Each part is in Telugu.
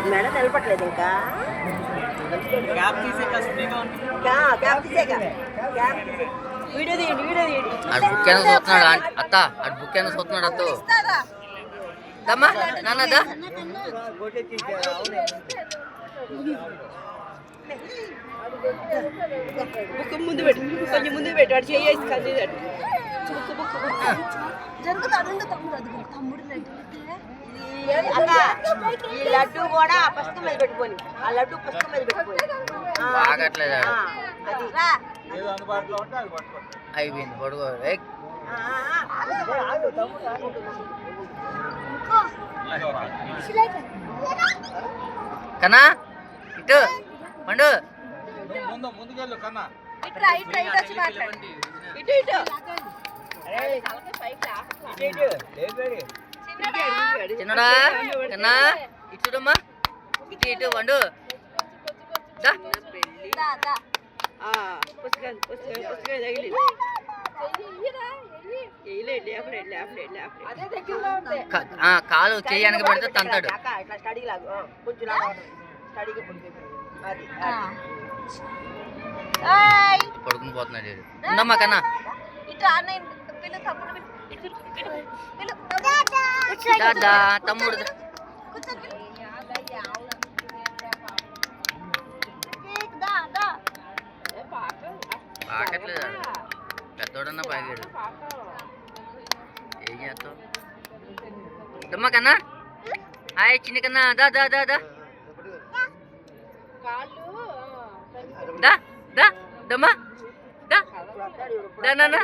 మేడం నిలబట్టలేదు ఇంకా వీడియో తీయండి అటు బుక్ అయినా చూస్తున్నాడు అత్త అటు బుక్ అయినా చూస్తున్నాడు అత్త దమ్మా నాన్నదా బుక్ ముందు పెట్టు కొంచెం ముందు పెట్టు వాడు చేసి కందిదాడు బుక్ బుక్ ఈ లడ్డు కూడా పుస్తకం మీద పెట్టుకొని ఆ లడ్డు పుస్తకం మీద పెట్టుకొని బాగట్లేదు అయిపోయింది పడుకో కన్నా ఇటు పండు ముందుకెళ్ళు కన్నా ఇటు చిన్నడా కన్నా ఇటు చూడమ్మా ఇటు పండు పుస్తకం తగిలి కాలు చేయడానికి పెడితే తంతాడు ఇట్లా స్టడీ లాగా కొంచెం స్టడీగా పడుకుని పోతున్నాడు ఉండమ్మా కన్నా దాదా తమ్ముడు పాకట్లేదు పెద్దోడన్నా పాగాడు ఏం చేస్తావు దమ్మా కన్నా హాయ్ చిన్న కన్నా దా దా దా దా దా దా దమ్మా దా దా నాన్న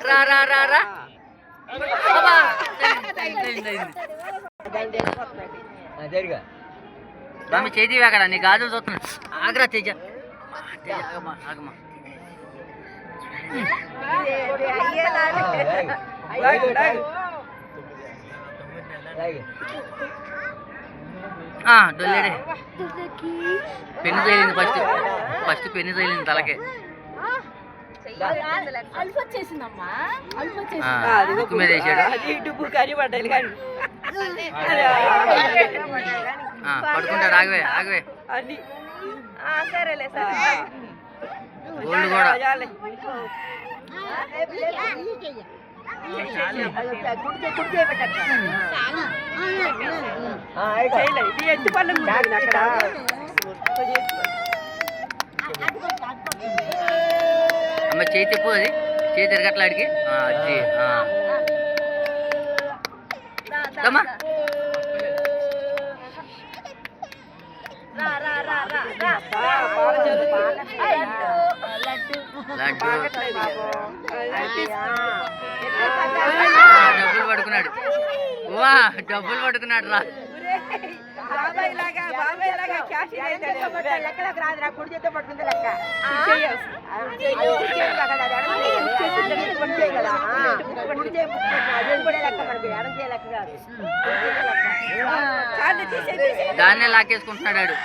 రా రా రా రా బామ్మ చేతి అక్కడ నీ గాజులు చూస్తున్నా ఆగ్రా తేజ ఆగమా ఆగమా డొల్లేడే పెన్ను తేలింది ఫస్ట్ పెన్ను తేలింది తలకే బుక్ మీద వేసాడు పడుకుంటాడు ఆగవే ఆగవే గోల్డ్ కూడా అమ్మ చేయి తిప్పు అది చేయి తిరగట్లాడికి అది అమ్మా డబ్బులు పడుకున్నాడు వా డబ్బులు పడుకున్నాడు రా లెక్కలకు రాదురా కుడి చేత పట్టుకుంటే లెక్క దాన్నే లాక్కేసుకుంటున్నాడు